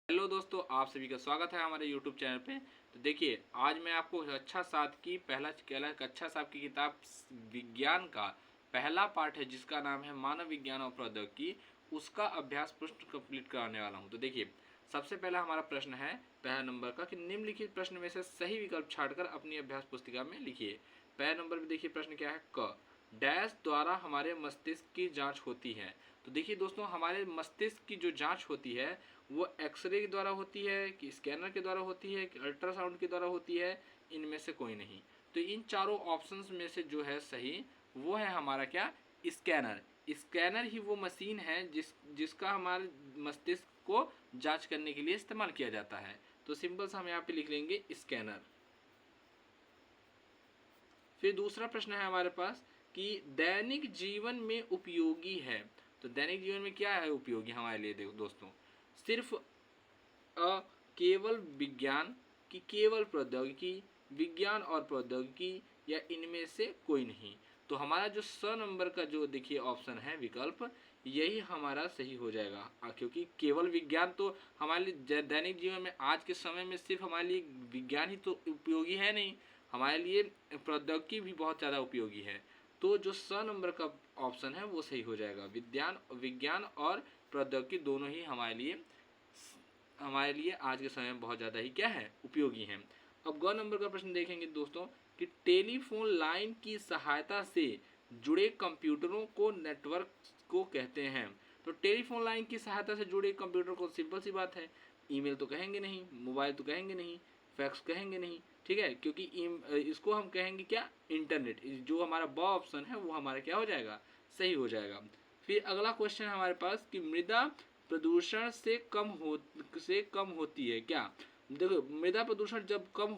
Hello दोस्तों, आप सभी का स्वागत है हमारे YouTube चैनल पे। तो देखिए, आज मैं आपको कक्षा 7 की कक्षा 7 की किताब विज्ञान का पहला पार्ट है जिसका नाम है मानव विज्ञान और प्रौद्योगिकी, उसका अभ्यास प्रश्न कंप्लीट कराने वाला हूँ। तो देखिए, सबसे पहला हमारा प्रश्न है पहला नंबर का कि निम्नलिखित प्रश्न में से सही विकल्प छाड़कर अपनी अभ्यास पुस्तिका में लिखिए। पहला नंबर में देखिए प्रश्न क्या है, क डैश द्वारा हमारे मस्तिष्क की जांच होती है। तो देखिए दोस्तों, हमारे मस्तिष्क की जो जांच होती है वो एक्सरे के द्वारा होती है कि स्कैनर के द्वारा होती है कि अल्ट्रासाउंड के द्वारा होती है, इनमें से कोई नहीं। तो इन चारों ऑप्शंस में से जो है सही वो है हमारा क्या, स्कैनर। स्कैनर ही वो मशीन है जिसका हमारे मस्तिष्क को जांच करने के लिए इस्तेमाल किया जाता है। तो सिंपल सा हम यहाँ पे लिख लेंगे स्कैनर। फिर दूसरा प्रश्न है हमारे पास कि दैनिक जीवन में उपयोगी है। तो दैनिक जीवन में क्या है उपयोगी हमारे लिए, देखो दोस्तों, सिर्फ केवल विज्ञान की केवल प्रौद्योगिकी, विज्ञान और प्रौद्योगिकी, या इनमें से कोई नहीं। तो हमारा जो 100 नंबर का जो देखिए ऑप्शन है विकल्प, यही हमारा सही हो जाएगा। क्योंकि केवल विज्ञान तो हमारे लिए दैनिक जीवन में आज के समय में सिर्फ हमारे लिए विज्ञान ही तो उपयोगी है नहीं, हमारे लिए प्रौद्योगिकी भी बहुत ज़्यादा उपयोगी है। तो जो 100 नंबर का ऑप्शन है वो सही हो जाएगा। विज्ञान और प्रौद्योगिकी दोनों ही हमारे लिए आज के समय में बहुत ज़्यादा ही क्या है, उपयोगी हैं। अब ग नंबर का प्रश्न देखेंगे दोस्तों कि टेलीफोन लाइन की सहायता से जुड़े कंप्यूटरों को नेटवर्क को कहते हैं। तो टेलीफोन लाइन की सहायता से जुड़े कंप्यूटर को सिंपल सी बात है, ईमेल तो कहेंगे नहीं, मोबाइल तो कहेंगे नहीं, फैक्स कहेंगे नहीं, ठीक है, क्योंकि इसको हम कहेंगे क्या, इंटरनेट। जो हमारा ब ऑप्शन है वो हमारा क्या हो जाएगा, सही हो जाएगा। फिर अगला क्वेश्चन हमारे पास कि मृदा प्रदूषण से कम होती है क्या। देखो, मृदा प्रदूषण जब कम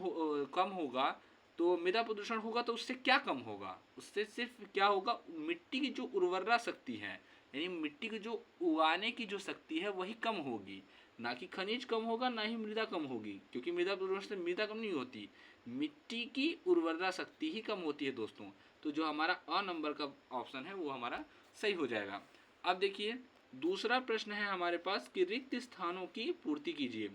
होगा, तो मृदा प्रदूषण होगा तो उससे क्या कम होगा, उससे सिर्फ क्या होगा, मिट्टी की जो उर्वरा शक्ति है, यानी मिट्टी की जो उगाने की जो शक्ति है वही कम होगी, ना कि खनिज कम होगा, ना ही मृदा कम होगी। क्योंकि मृदा प्रदूषण से मृदा कम नहीं होती, मिट्टी की उर्वरा शक्ति ही कम होती है दोस्तों। तो जो हमारा अ नंबर का ऑप्शन है वो हमारा सही हो जाएगा। अब देखिए दूसरा प्रश्न है हमारे पास कि रिक्त स्थानों की पूर्ति कीजिए।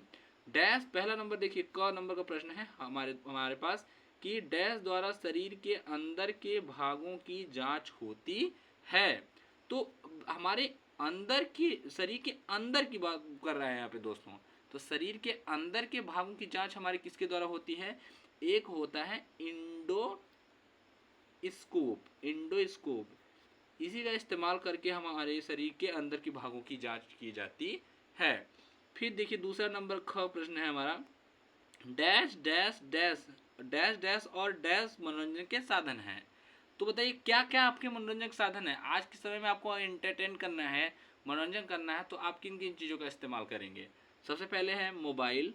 डैश, पहला नंबर देखिए क नंबर का प्रश्न है हमारे पास कि डैश द्वारा शरीर के अंदर के भागों की जांच होती है। तो हमारे अंदर की, शरीर के अंदर की बात कर रहे हैं यहाँ पे दोस्तों। तो शरीर के अंदर के भागों की जांच हमारे किसके द्वारा होती है, एक होता है इंडोस्कोप, इसी का इस्तेमाल करके हमारे शरीर के अंदर के भागों की जांच की जाती है। फिर देखिए दूसरा नंबर ख प्रश्न है हमारा, dash dash dash dash dash और डैश मनोरंजन के साधन हैं। तो बताइए क्या क्या आपके मनोरंजन के साधन है। आज के समय में आपको एंटरटेन करना है, मनोरंजन करना है, तो आप किन किन चीज़ों का इस्तेमाल करेंगे। सबसे पहले है मोबाइल,